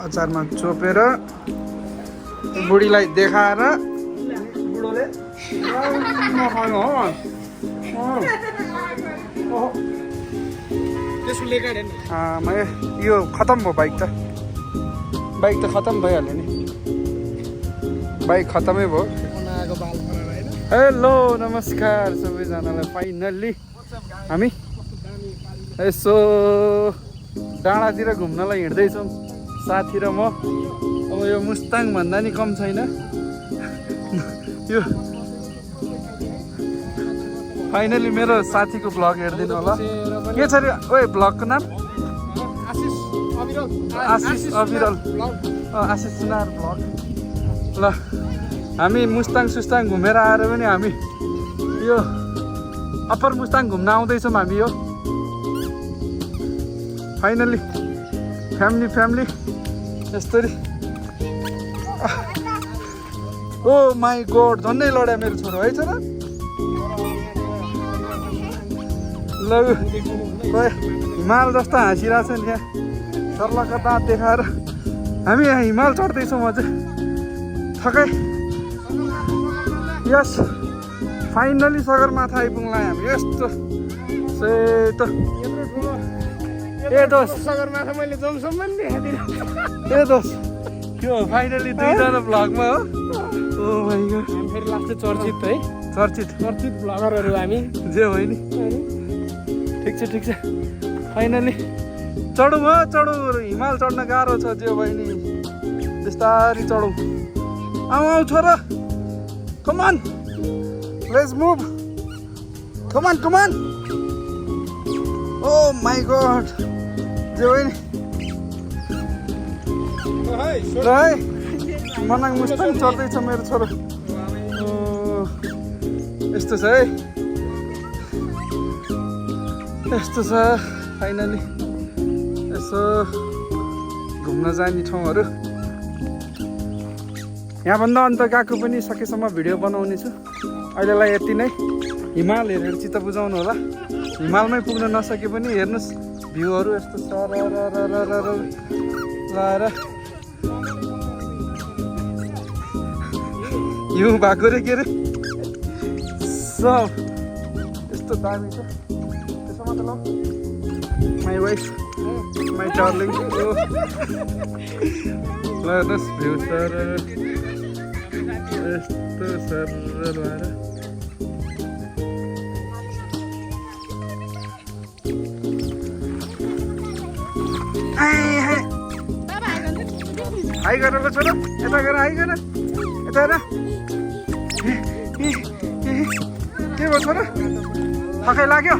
अचारमा चोपेर बुढीलाई देखाएर बुढोले नखानु हो यो खतम भयो बाइक त खतम भइहाल्यो नि बाइक खतमै भयो। हेलो नमस्कार सबैजनालाई। फाइनल्ली हामी यसो डाँडातिर घुम्नलाई हिँड्दैछौँ साथी र म। अब यो मुस्ताङ भन्दा नि कम छैन यो। फाइनली मेरो साथीको भ्लग हेरिदिनु होला। के छ अरे ओए भ्लगको नाम? आशिष अविरल आशिष सुनार भ्लग। ल हामी मुस्ताङ सुस्ताङ घुमेर आएर पनि हामी यो अप्पर मुस्ताङ घुम्न आउँदैछौँ हामी। यो फाइनल्ली फ्यामिली यस्तरी। ओ माई गॉड झन्डै लड्या मेरो छोरो है छोरा। ल हिमाल जस्तो हाँसिरहेछ नि यहाँ सर्लका दाँत देखाएर। हामी यहाँ हिमाल चढ्दैछौँ अझै थकै। यस फाइनली सगरमाथा आइपुग्ला हामी। यस्तो सेतो ए दोस सगरमाथा मैले जमसम्म नि देखाइदिनु। ए दोस यो फाइनली दुईजना भ्लगमा हो। ओ माइ गॉड फेरि लास्ट चर्चित है चर्चित भ्लगरहरू हामी जे हो नि। ठिक छ फाइनली चढौँ हो चढौँ। हिमाल चढ्न गाह्रो छ जे बहिनी बिस्तारी चढौँ। आऊ छोरा कमान लेट्स मुभ कमान। ओ माई गॉड जे बहिनी र है मनाङ मुस्ताङ चढ्दैछ मेरो छोरो। यस्तो छ है यस्तो छ फाइनली यसो घुम्न जाने ठाउँहरू। यहाँभन्दा अन्त गएको पनि सकेसम्म भिडियो बनाउने छु। अहिलेलाई यति नै। हिमाल हेरेर चित्त बुझाउनु होला। हिमालमै पुग्न नसके पनि हेर्नुहोस् भ्यूहरू यस्तो छ लाएर हिउँ भएको रे के अरे सब यस्तो दामी छ। त्यसो मतलब माई वाइफ माई डार्लिङ। ल हेर्नुहोस् भ्यू सर यस्तो सर भएर हाई गर ल छोरा यता गर हाई गर यता हेर। के भयो छोरा थकाइ लाग्यो हो।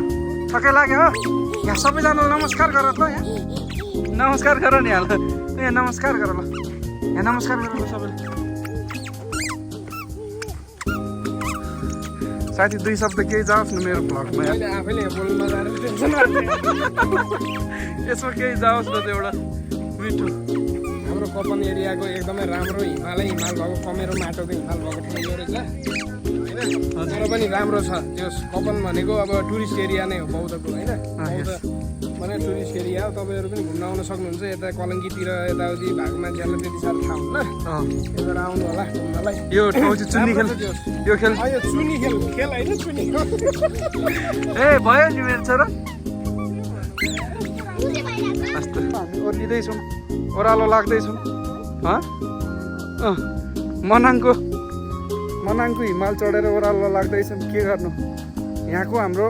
यहाँ सबैजनालाई नमस्कार गर ल। यहाँ नमस्कार गर नि हाल यहाँ नमस्कार गर ल। यहाँ नमस्कार गर ल सबैले। साथी दुई शब्द केही जाओस् न मेरो भ्लगमा। आफैले बोल्न यसमा केही जाओस् न एउटा मिठो। हाम्रो कपन एरियाको एकदमै राम्रो हिमाल भएको कमेरो माटोको हिमाल भएको ठाउँ यो रहेछ होइन। तर पनि राम्रो छ त्यो कपन भनेको अब टुरिस्ट एरिया नै हो बौद्धको होइन। बौद्ध भने टुरिस्ट एरिया हो। तपाईँहरू पनि घुम्न आउन सक्नुहुन्छ। यता कलङ्कीतिर यताउति भएको मान्छेहरूलाई त्यति साह्रो थाहा हुन्न। यता आउनु होला घुम्नलाई। यो ठाउँ चाहिँ चुन्नी खेल यो खेल चुनी खेल होइन चुनी ए भयो नि मेरो छोरा। यस्तो हामी ओर्लिँदैछौँ ओह्रालो लाग्दैछौँ। मनाङको हिमाल चढेर ओह्रालो लाग्दैछौँ। के गर्नु यहाँको हाम्रो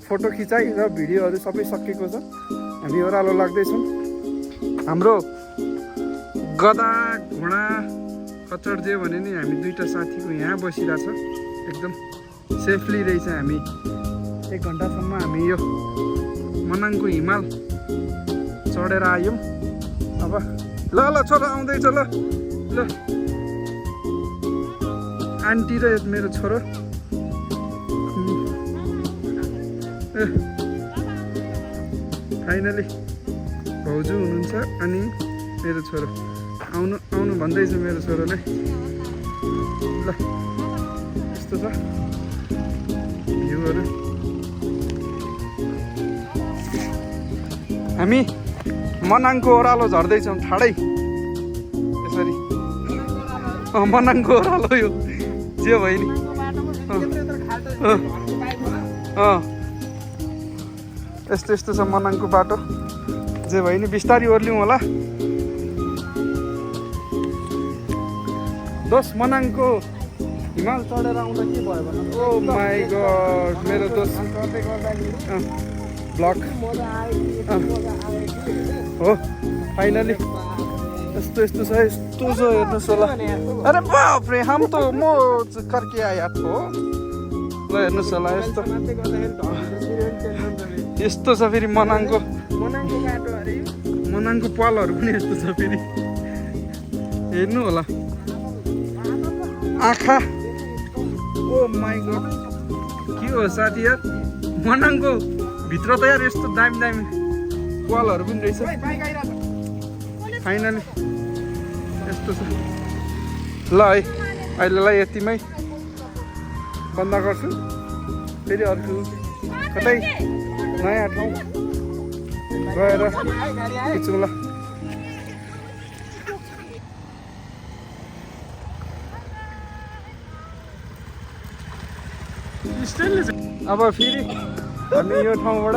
फोटो खिचाइ र भिडियोहरू सबै सकिएको छ। हामी ओह्रालो लाग्दैछौँ। हाम्रो गधा घोडा कचड जे भने नि हामी दुईवटा साथीको यहाँ बसिरहेछ एकदम सेफली रहेछ। हामी 1 घन्टासम्म हामी यो मनाङको हिमाल चढेर आयौँ। अब ल छोरा आउँदैछ ल आन्टी र मेरो छोरो। फाइनली भाउजू हुनुहुन्छ अनि मेरो छोरो आउनु भन्दैछ मेरो छोरोले। ल यस्तो छ भ्यूहरू। हामी मनाङको ओह्रालो झर्दैछौँ ठाडै। यसरी मनाङको ओह्रालो यो जे भयो नि यस्तो यस्तो छ मनाङको बाटो जे भयो नि बिस्तारी ओर्ल्यौँ होला दोस्त मनाङको हिमाल चढेर आउँदा के भयो भने ओ माई गड मेरो दोस्त ब्लक हो फाइनली यस्तो यस्तो छ हेर्नुहोस् होला अरे बाप रे हम त म करके आया हो ल हेर्नुहोस् होला यस्तो छ फेरि मनाङको पालहरू पनि यस्तो छ फेरि हेर्नु होला आँखा ओ माई गड के हो साथी यार मनाङको भित्र त यार यस्तो दामी दामी पालहरू पनि रहेछ फाइनली यस्तो छ ल है अहिलेलाई यतिमै बन्द गर्छु फेरि अर्को कतै नयाँ ठाउँ गएर खिचौँ ल अब फेरि हामी यो ठाउँबाट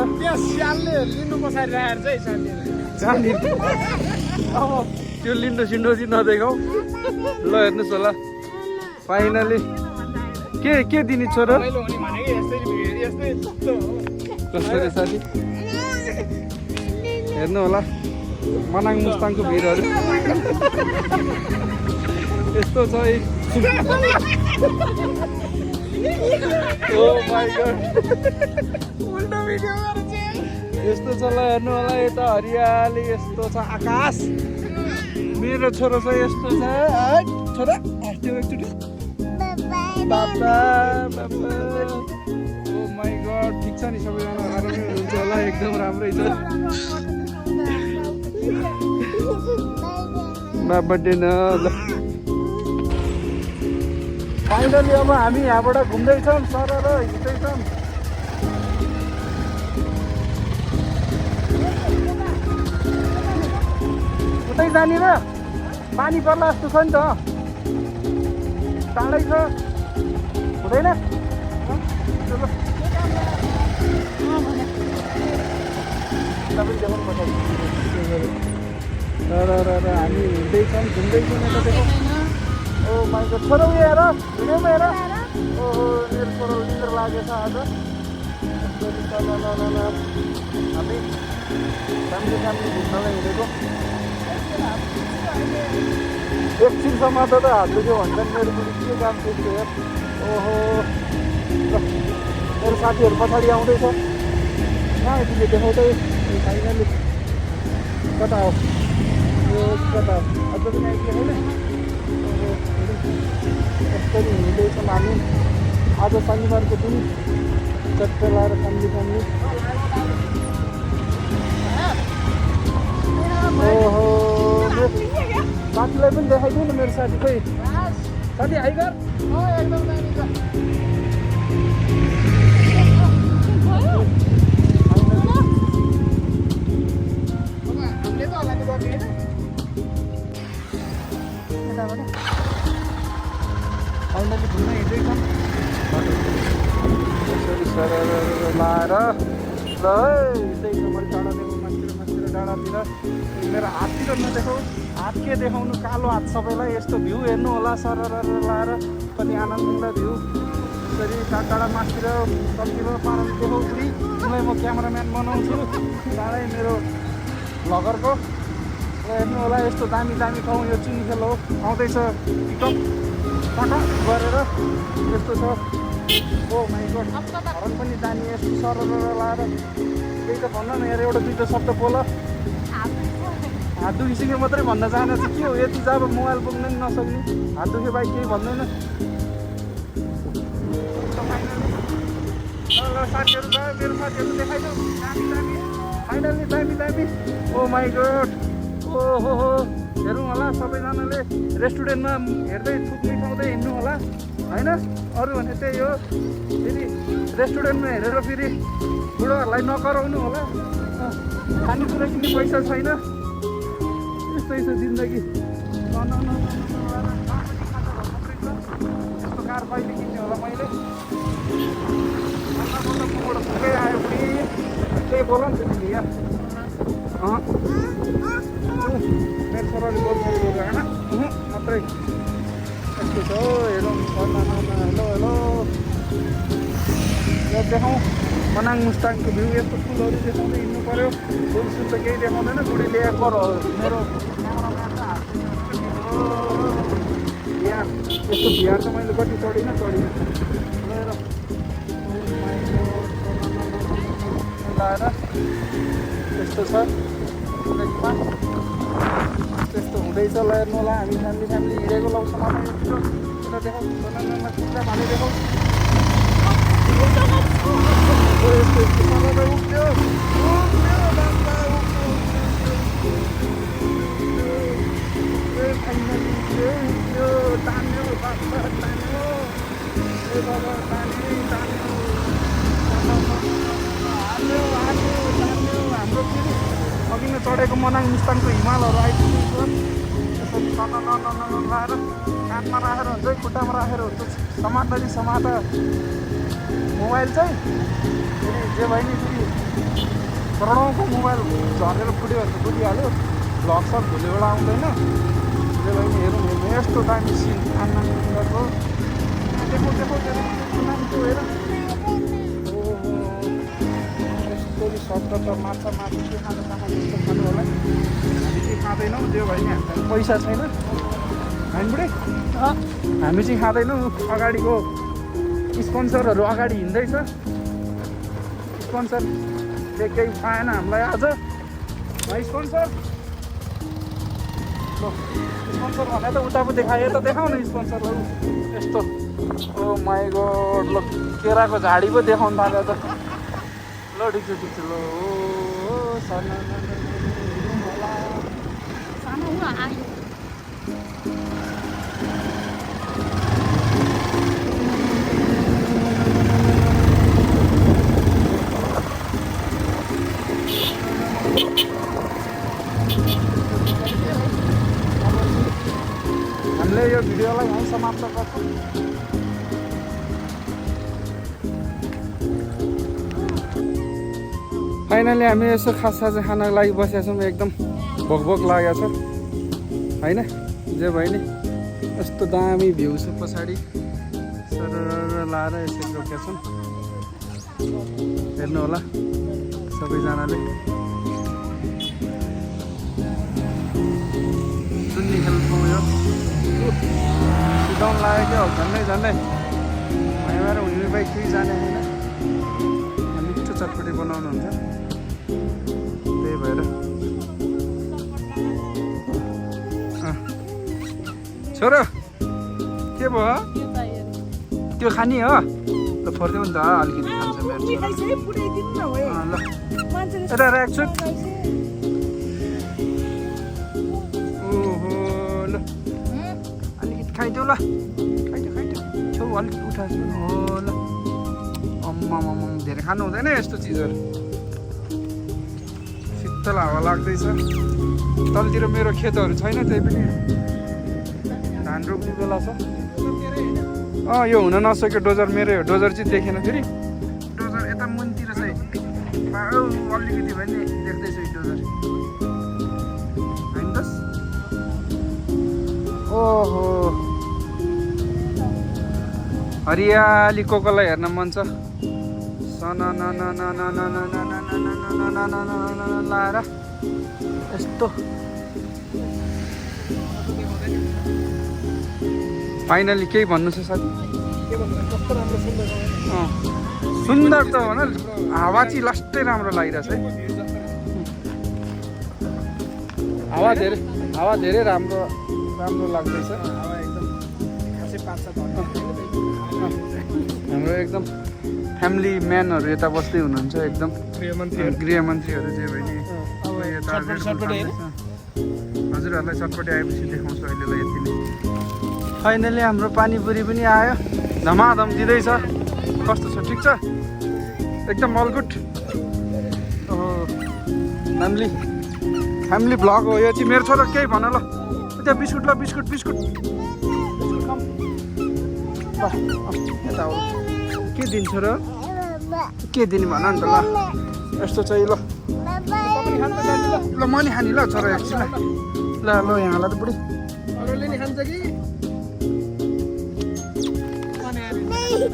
अब त्यो लिन्डो सिन्डो चाहिँ नदेखाऊ ल हेर्नुहोस् होला फाइनली के दिने छोरो कसरी साथी हेर्नु होला मनाङ मुस्ताङको भिडहरू यस्तो छ ओ माई गड यस्तो छ ल हेर्नु होला यता हरियाली यस्तो छ आकाश मेरो छोरो छ यस्तो छ छोरा हाँस्थ्यो एकचोटि बाबा बाबा ओ माई गड ठिक छ नि सबैजना आरामै हुनुहुन्छ होला एकदम राम्रै छ बाबा डेन ल फाइनली अब हामी यहाँबाट घुम्दैछौँ सर र हिँड्दैछौँ उतै जाने र पानी पर्ला जस्तो छ नि त टाढै छ हुँदैन हामी हिँड्दैछौँ घुम्दैछौँ यता देखौँ ओ माइको छोरो उयो हेर भिडियोमा हेर ओहो मेरो छोरो निन्द्रा लागेछ आज हामी फ्यामिली घुम्नलाई हिँडेको एकछिनसम्म त हात दुख्यो भन्छ मेरो पनि के काम थियो हेर ओहो मेरो साथीहरू पछाडि आउँदैछ कहाँ यतिले देखाउँदै फाइनली कता हो यो कता हो अझ पनि आइदियो होइन यसरी हिँड्दैछौँ हामी आज शनिबारको दिन चट्ट लाएर फ्यामिली ओहो साथीलाई पनि देखाइदिउँ न मेरो साथी खोइ साथी आइगर फाइनली घुम्न हिँड्दैछौँ यसरी सरर लाएर ल हिँड्दैछौँ मैले टाढादेखि माथितिर डाँडातिर मेरो हाततिर नदेखाऊ हात के देखाउनु कालो हात सबैलाई यस्तो भ्यू हेर्नु होला सरर लाएर कति आनन्दमय भ्यू यसरी टाढा माथितिर कतितिर पाराले देखाउ बुढी मलाई म क्यामेराम्यान बनाउँछु टाढै मेरो भ्लगरको हेर्नु होला यस्तो दामी दामी ठाउँ यो चुनिखेल हो आउँदैछ पिकअप टटक गरेर यस्तो छ ओ माई गड हरन पनि दामी यस्तो सरर लाएर त्यही त भन्न न यार एउटा दुईवटा शब्द बोल हात दुखिसक्यो मात्रै भन्न चाहना चाहिँ के हो यति जब मोबाइल बोक्न पनि नसक्ने हात दुख्यो बाइक केही भन्दैन साथीहरू छ मेरो साथीहरू देखाइदेऊ दामी दामी फाइनल्ली दामी दामी ओ माई गड ओहो हो हेरौँ होला सबैजनाले रेस्टुरेन्टमा हेर्दै थुक्ने खाउँदै हिँड्नु होला होइन अरू भने त्यही हो फेरि रेस्टुरेन्टमा हेरेर फेरि बुढोहरूलाई नकराउनु होला खानेकुरा किन्ने पैसा छैन यस्तै छ जिन्दगी यस्तो कार कहिले किन्ने होला मैले पुगै आयो फेरि त्यही बोल नि त तिमी यहाँ मेरो छोराले बोल्नु होइन मात्रै यस्तो छ हौ हेरौँ हेलो हेलो यो देखाउँ मनाङ मुस्ताङको भ्यू यस्तो फुलहरू देखाउँदै हिँड्नु पऱ्यो फुलसुल त केही देखाउँदैन बुढी ल्याएर मेरो बिहार यस्तो बिहार त मैले कति चढिनँ लिएर लाएर त्यस्तो छ त्यस्तो हुँदैछ ल हेर्नु होला हामी फ्यामिली हिँडेको लाउँछ देखाउँ भाले देखाउँ हाम्रो फेरि अघि नै चढेको मनाङ मुस्ताङको हिमालहरू आइपुगेको यसरी लाएर कानमा राखेर हुन्छ खुट्टामा राखेर हुन्छ समाता मोबाइल चाहिँ फेरि जे भयो नि फेरि करोडौँको मोबाइल झरेर फुट्यो भने त फुटिहाल्यो भ्लग सब भोलिबाट आउँदैन जे भयो नि हेरौँ यस्तो दामी सिन आनन्दको देखो हेर ओहो यस्तो शब्द त माछा के खानु जस्तो खानु होला हामी चाहिँ खाँदैनौँ जे भयो नि हामीलाई पैसा छैन होइन बुढी हामी चाहिँ खाँदैनौँ अगाडिको स्पोन्सरहरू अगाडि हिँड्दैछ स्पोन्सरले केही पाएन हामीलाई आज स्पोन्सर स्पोन्सर भने त उता पो देखायो त देखाउन स्पोन्सरहरू यस्तो ओ माई गॉड ल केराको झाडी पो देखाउनु थाल्यो त ल ठिक छ ल ओ सानो हामीले यो भिडियोलाई यहीँ समाप्त गर्छौँ फाइनली हामी यसो खाजा चाहिँ खानको लागि बसेका छौँ एकदम भोक लागेको छ होइन जे भयो नि यस्तो दामी भ्यू छ पछाडि सरर लाएर यसरी रोकेका छौँ हेर्नु होला सबैजनाले सुन्ने खेल्छौँ यो सिटाउन लागेको हो झन्डै भएर हुने बाइक केही जाने होइन मिठो चटपटी बनाउनुहुन्छ त्यही भएर छोरो के भयो त्यो खाने हो ल फर्दै नि त अलिकति खान्छ मेरो ल यता राख्छु ओहो ल अलिकति खाइदेऊ ल खाइदेऊ छेउ अलिकति उठाएको छु हो ल अम्मा धेरै खानु हुँदैन यस्तो चिजहरू शीतल हावा लाग्दैछ तलतिर मेरो खेतहरू छैन त्यही पनि धान रोप्ने बेला छ यो हुन नसक्यो डोजर मेरो डोजर चाहिँ देखेन फेरि डोजर यता मुनतिर चाहिँ अलिकति भए नि देख्दैछु डोजर होइन दस ओहो हरियाली कोकोलाई हेर्न मन छ लाएर यस्तो फाइनली केही भन्नु छ साथी सुन्दर त हो न हावा चाहिँ लास्टै राम्रो लागिरहेछ है हावा धेरै राम्रो लाग्दैछ हाम्रो एकदम फ्यामिली म्यानहरू यता बस्दै हुनुहुन्छ एकदम गृहमन्त्रीहरू जे भयो नि हजुरहरूलाई चटपटी आएपछि देखाउँछु अहिलेलाई यति नै फाइनली हाम्रो पानीपुरी पनि आयो धमाधम दिँदैछ कस्तो छ ठिक छ एकदम अल गुड फ्यामिली भ्लग हो यो चाहिँ मेरो छोरा केही भन ल त्यहाँ बिस्कुट ल बिस्कुट बिस्कुट यता हो के दिन्छ र के दिने भन नि त ल यस्तो चाहिँ ल ल म नि खाने ल छोरा एकछिन ल ल यहाँलाई त बुढी अरूले नि खान्छ कि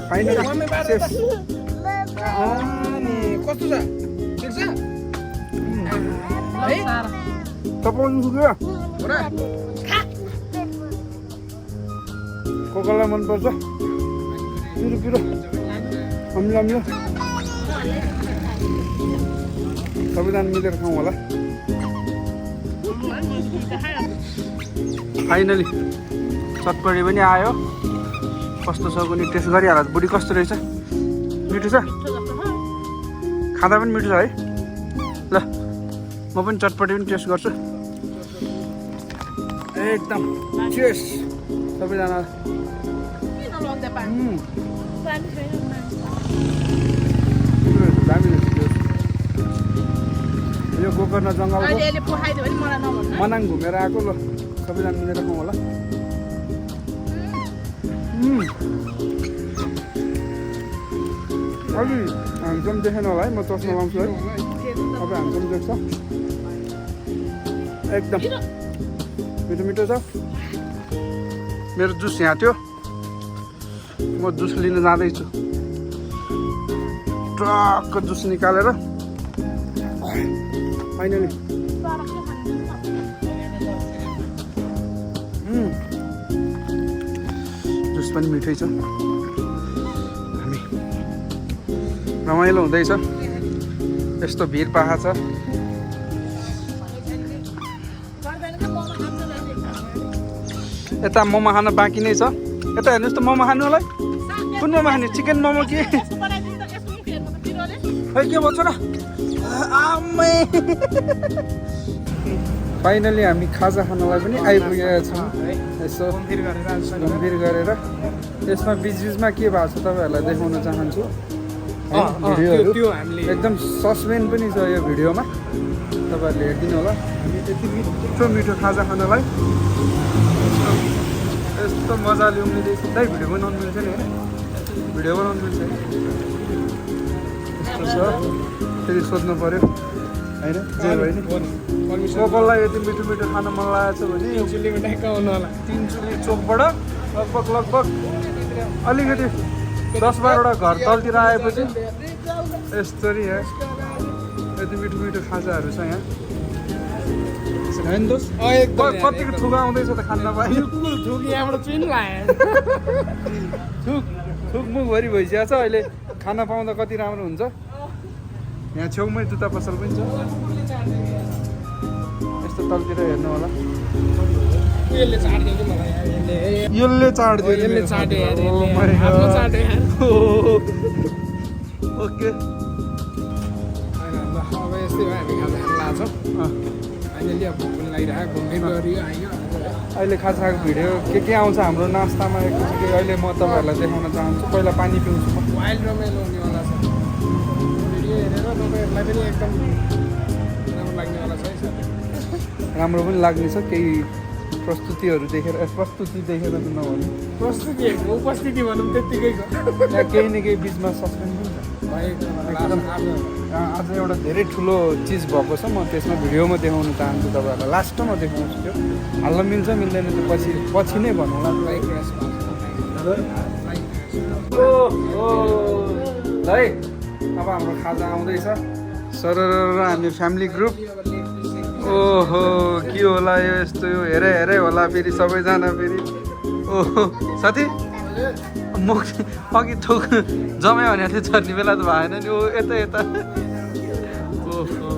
फाइनली सेफ कस्तो छ ठिक छ है तपाईँ पुग्यो हो र कोकालाई मनपर्छ पिरो पिरो अमिलो अमिलो सबैजना मिलेर खाउँ होला फाइनली चटपटी पनि आयो कस्तो छ कुनै टेस्ट गरिहाल्छ बुढी कस्तो रहेछ मिठो छ खाँदा पनि मिठो छ है ल म पनि चटपटी पनि टेस्ट गर्छु एकदम चेस सबैजना दामी यो गोकर्ण जङ्गलको मनाङ घुमेर आएको ल सबैजना मिलेर खाउँ होला अलि ह्यान्डसम देखेन होला है म चस्मा लाउँछु है तपाईँ ह्यान्डसम देख्छ एकदम मिठो मिठो छ मेरो जुस यहाँ थियो म जुस लिन जाँदैछु ट्रक्क जुस निकालेर फाइनली जुस पनि मिठै छ हामी रमाइलो हुँदैछ यस्तो भिड पाहा छ यता मोमो खान बाँकी नै छ यता हेर्नुहोस् त मोमो खानु होला कुन मोमो खाने चिकन मोमो के खै के भन्छ र आमै फाइनली हामी खाजा खानलाई पनि आइपुगेका छौँ यसो घुमफिर गरेर यसमा बिचबिचमा के भएको छ तपाईँहरूलाई देखाउन चाहन्छु भिडियोहरू एकदम सस्पेन्स पनि छ यो भिडियोमा तपाईँहरूले हेरिदिनु होला हामी त्यति मिठो मिठो खाजा खानलाई यस्तो मजाले उम्लिँदैछ दाइ भिडियो बनाउनु मिल्छ नि होइन भिडियो बनाउनु मिल्छ होइन यस्तो छ फेरि सोध्नु पऱ्यो होइन जे भयो नि कसलाई यति मिठो मिठो खान मन लागेको छ भने तिन चुली चोकबाट लगभग अलिकति 10-12वटा घर तलतिर आएपछि यस्तरी यहाँ यति मिठो मिठो खाजाहरू छ यहाँ कतिको थुक आउँदैछ त खान थुकमुखभरि भइसकेको छ अहिले खाना पाउँदा कति राम्रो हुन्छ यहाँ छेउमै जुत्ता पसल पनि छ यस्तो तलतिर हेर्नु होला यसले चाट्यो ओके अहिले खाजाको भिडियो के आउँछ हाम्रो नास्तामा एकचोटि अहिले म तपाईँहरूलाई देखाउन चाहन्छु पहिला पानी पिउँछु म वाइल्ड रमाइलो हुनेवाला छ भिडियो हेरेर तपाईँहरूलाई पनि एकदम राम्रो लाग्नेवाला छ है सर राम्रो पनि लाग्ने छ केही प्रस्तुति देखेर त नभने उपस्थिति भनौँ त्यत्तिकैको यहाँ केही न केही बिचमा सस्पेन्स पनि छ एकदम आज एउटा धेरै ठुलो चिज भएको छ म त्यसमा भिडियोमा देखाउन चाहन्छु तपाईँहरूलाई लास्टमा देखाउँछु त्यो हाल्न मिल्छ मिल्दैन त्यो पछि नै भनौँला है अब हाम्रो खाजा आउँदैछ सरर हामी फ्यामिली ग्रुप ओहो के होला यो यस्तो यो हेरै होला फेरि सबैजना फेरि ओहो साथी म अघि थोक जमायो भने थियो चढ्ने बेला त भएन नि ओ यता ओहो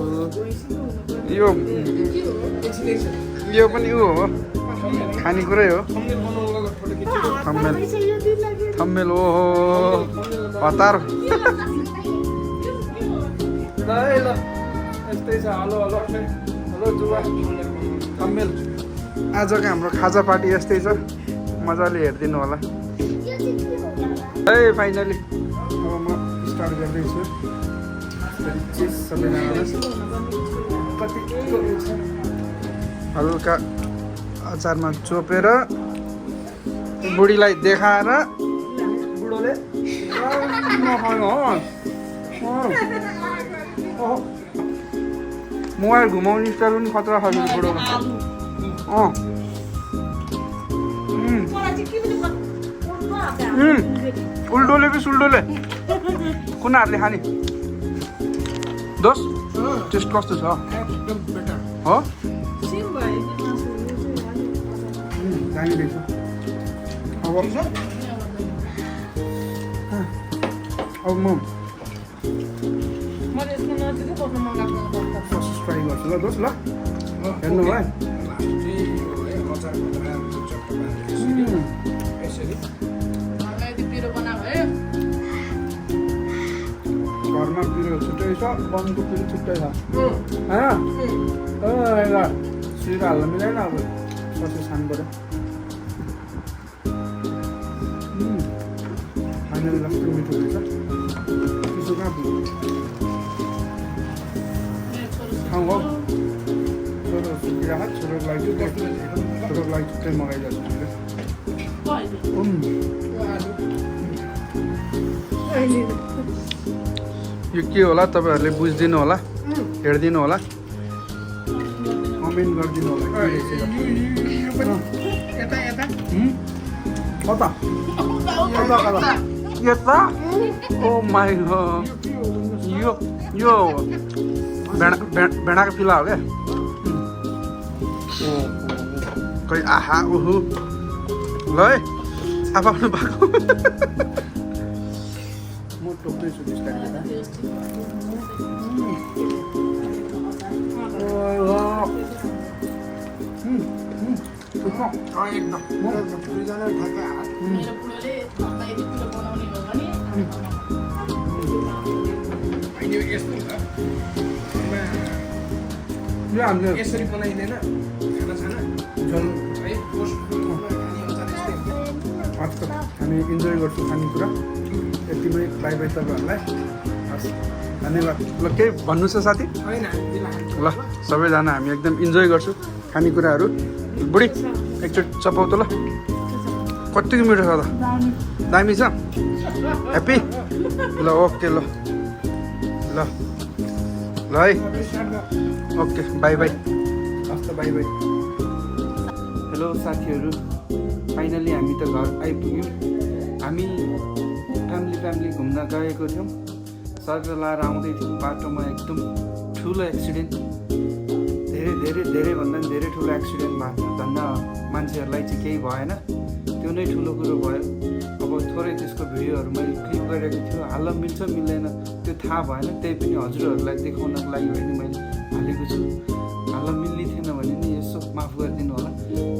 यो पनि ऊ हो खानेकुरै हो थम्मेल ओहो हतार ल यस्तै छ हेलो जुवा थम्मेल आजको हाम्रो खाजा पार्टी यस्तै छ मजाले हेरिदिनु होला है फाइनली अब म स्टार्ट गर्दैछु सबैजना हल्का अचारमा चोपेर बुढीलाई देखाएर बुढोले मोबाइल घुमाउने स्टाइल पनि खतरा छ बुढोमा उल्टोले कि सुल्टोले कुन हातले खाने दोस्त टेस्ट कस्तो छ हो दामी रहेछ अब म ससेज फ्राई गर्छु ल दोस्त ल हेर्नु भयो घरमा पिरो छुट्टै छ बनको पिरो छुट्टै छ होइन सिरो हाल्न मिलेन अब ससेज खानु पऱ्यो फाइनली कस्तो मिठो रहेछ त्यसो कहाँ पुग्यो ठाउँ हो छोरो सुकिरहेको छोरोको लागि छुट्टै मगाइदिएको यो के होला तपाईँहरूले बुझिदिनु होला हेरिदिनु होला कमेन्ट गरिदिनु होला यता ओ माई यो भेडाको पिला हो क्या खै आहा ओहो ल है आफ्नो भएको म टोक्दैछु यसरी बनाइँदैन खाना हामी इन्जोय गर्छौँ खानेकुरा यतिमै बाई बाई तपाईँहरूलाई हस् धन्यवाद ल केही भन्नु छ साथी ल सबैजना हामी एकदम इन्जोय गर्छौँ खानेकुराहरू बुढी एकचोटि चपाउ त ल कतिको मिठो छ त दामी छ ह्याप्पी ल ओके ल ल ल है ओके बाई बाई हस् त बाई बाई हेलो साथीहरू फाइनली हामी त घर आइपुग्यौँ हामी फ्यामिली घुम्न गएको थियौँ सर्कल लाएर आउँदै थियौँ बाटोमा एकदम ठुलो एक्सिडेन्ट धेरै भन्दा पनि धेरै ठुलो एक्सिडेन्ट भएको थियो धन्न मान्छेहरूलाई चाहिँ केही भएन त्यो नै ठुलो कुरो भयो अब थोरै त्यसको भिडियोहरू मैले क्लिक गरेको थियो हाल्न मिल्छ मिल्दैन त्यो थाहा भएन त्यही पनि हजुरहरूलाई देखाउनको लागि भने मैले हालेको छु हाल्न मिल्ने थिएन भने नि यसो माफ गरिदिनु होला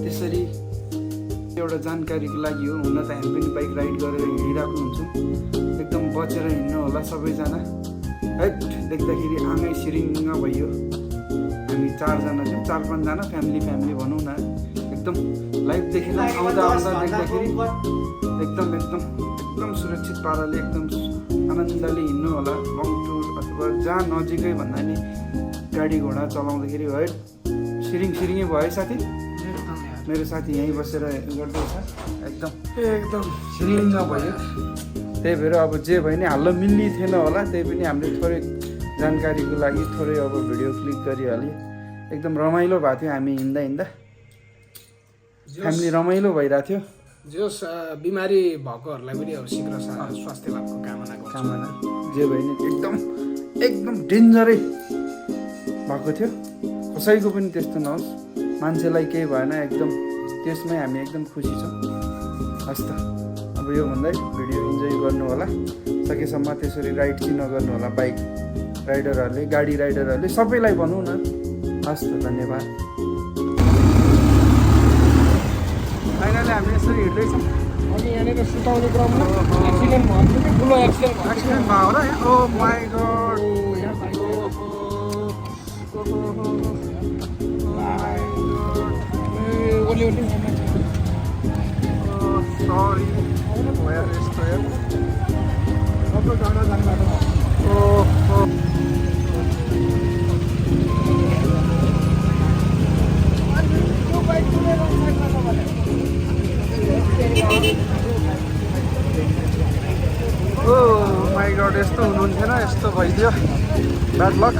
त्यसरी एउटा जानकारीको लागि हो हुन त हामी पनि बाइक राइड गरेर हिँडिरहेको हुन्छौँ एकदम बचेर हिँड्नु होला सबैजना है देख्दाखेरि आँगै सिरिङ्ग भइयो हामी 4 जना छौँ 4-5 जना फ्यामिली भनौँ न एकदम लाइफदेखि आउँदा देख्दाखेरि एकदम सुरक्षित पाराले एकदम आनन्दले हिँड्नु होला लङ टुर अथवा जहाँ नजिकै भन्दा नि गाडी घोडा चलाउँदाखेरि है सिरिङै भयो साथी मेरो साथी यहीँ बसेर गर्दैछ एकदम सिरिङ्ग भयो त्यही भएर अब जे भयो नि हाल्न मिल्ने थिएन होला त्यही पनि हामीले थोरै जानकारीको लागि थोरै अब भिडियो क्लिक गरिहालेँ एकदम रमाइलो भएको थियो हामी हिँड्दा फ्यामिली रमाइलो भइरहेको थियो जोस् बिमारी भएकोहरूलाई पनि अब शीघ्र स्वास्थ्य लाभको कामना जे भयो नि एकदम डेन्जरै भएको थियो कसैको पनि त्यस्तो नहोस् मान्छेलाई केही भएन एकदम त्यसमै हामी एकदम खुसी छौँ हस् त अब यो भन्दै भिडियो इन्जोय गर्नु होला सकेसम्म त्यसरी राइड चाहिँ नगर्नु होला बाइक राइडरहरूले गाडी राइडरहरूले सबैलाई भनौँ न हस् त धन्यवाद फाइनली हामी यसरी हिँड्दैछौँ अनि यहाँनिर सुताउने क्रममा एक्सिडेन्ट भयो कि ठुलो एक्सिडेन्ट भयो र ओ माई गड सरी भयो यस्तो ओ माई गड यस्तो हुनुहुन्थेन यस्तो भइदियो ब्याड लक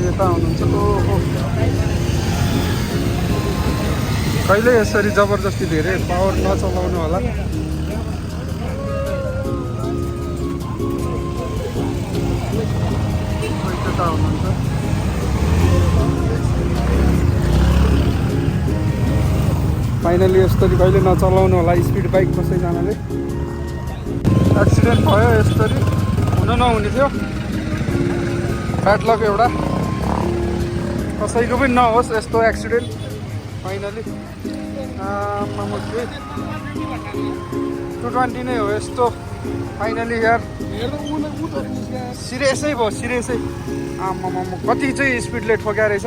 यता हुनुहुन्छ ओहो कहिले यसरी जबरजस्ती धेरै पावर नचलाउनु होला यता हुनुहुन्छ फाइनली यसरी कहिले नचलाउनु होला स्पिड बाइक कसैजनाले एक्सिडेन्ट भयो यसरी हुन नहुने थियो ब्याड लक एउटा कसैको पनि नहोस् यस्तो एक्सिडेन्ट फाइनली 220 नै हो यस्तो फाइनली यार सिरियसै भयो सिरियसै आमामा कति चाहिँ स्पिडले ठोक्या रहेछ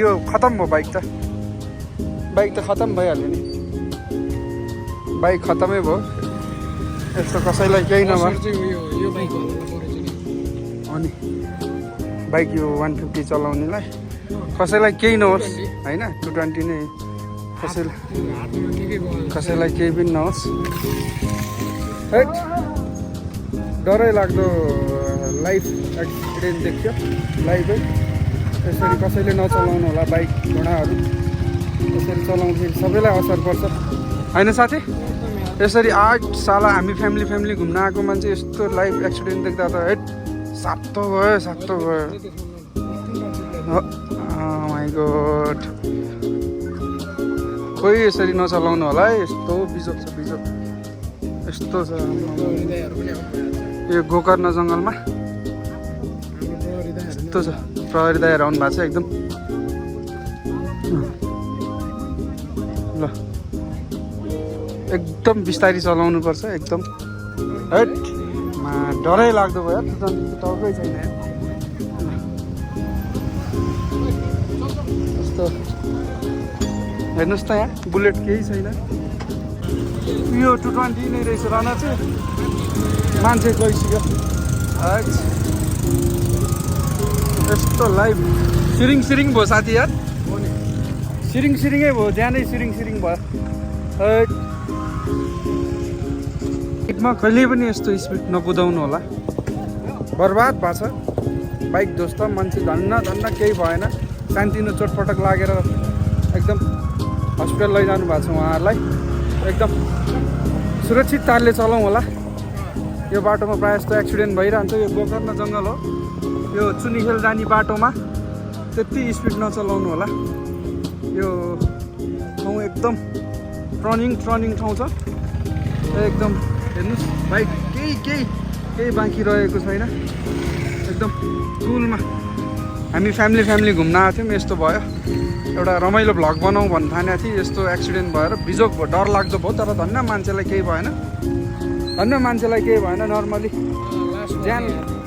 यो खतम भयो बाइक त खतम भइहाल्यो नि बाइक खतमै भयो यस्तो कसैलाई केही नभयो अनि बाइक यो 150 चलाउनेलाई कसैलाई केही नहोस् होइन 220 नै कसैलाई केही पनि नहोस् है डरै लाग्दो लाइफ एक्सिडेन्ट देख्यो लाइफै यसरी कसैले नचलाउनु होला बाइक घोडाहरू यसरी चलाउँदाखेरि सबैलाई असर पर्छ होइन साथी यसरी 8 साल हामी फ्यामिली घुम्न आएको मान्छे यस्तो लाइफ एक्सिडेन्ट देख्दा त हेट सातो गयो माई गॉड कोही यसरी नचलाउनु होला है यस्तो बिजोक छ यस्तो छ यो गोकर्ण जङ्गलमा यस्तो छ प्रहरी दाइहरू आउनु भएको छ एकदम ल एकदम बिस्तारी चलाउनु पर्छ एकदम हैट डरै लाग्दो भयो टाउकै छैन यस्तो हेर्नुहोस् त यहाँ बुलेट केही छैन यो 220 नै रहेछ रनर चाहिँ मान्छे गइसक्यो यस्तो लाइभ सिरिङ भयो साथी यार सिरिङै भयो ज्यानै सिरिङ भयो बाइकमा कहिले पनि यस्तो स्पिड नकुदाउनु होला बर्बाद भएको छ बाइक दोस्त मान्छे धन्न केही भएन सानोतिनो चोटपटक लागेर एकदम हस्पिटल लैजानु भएको छ उहाँहरूलाई एकदम सुरक्षित तारले चलाउँ होला यो बाटोमा प्रायः जस्तो एक्सिडेन्ट भइरहन्छ यो गोकर्ण जङ्गल हो यो चुनिखेल जाने बाटोमा त्यति स्पिड नचलाउनु होला यो ठाउँ एकदम टर्निङ ठाउँ छ एकदम हेर्नुहोस् बाइक केही बाँकी रहेको छैन एकदम कुलमा हामी फ्यामिली घुम्न आएको थियौँ यस्तो भयो एउटा रमाइलो भ्लग बनाउँ भन्नु ठानेको थिएँ यस्तो एक्सिडेन्ट भएर बिजोक भयो डर लाग्दो भयो तर धन्न मान्छेलाई केही भएन नर्मली ज्यान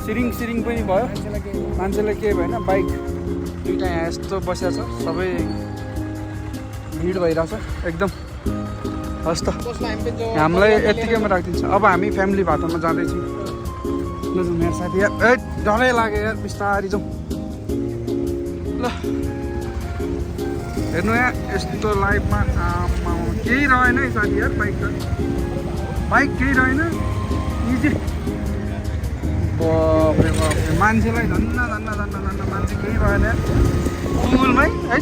सिरिङ पनि भयो मान्छेलाई केही भएन बाइक दुइटा यहाँ यस्तो बसिया छ सबै भिड भइरहेछ एकदम हस् त हामीलाई यत्तिकैमा राखिदिन्छ अब हामी फ्यामिली भातमा जाँदैछौँ मेरो साथी यार डरै लाग्यो यार बिस्तारी जाउँ ल हेर्नु यहाँ यस्तो लाइफमा केही रहेन है साथी यार बाइक केही रहेन इजी बाफ्रे मान्छेलाई धन्न मान्छे केही भएन कुलमै है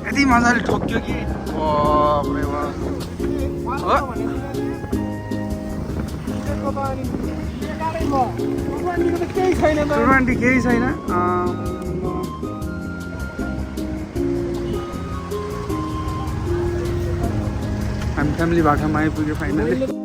यति मजाले ठोक्यो कि बाफ्रे केही छैन हामी फ्यामिली भाटामा आइपुग्यो फाइनली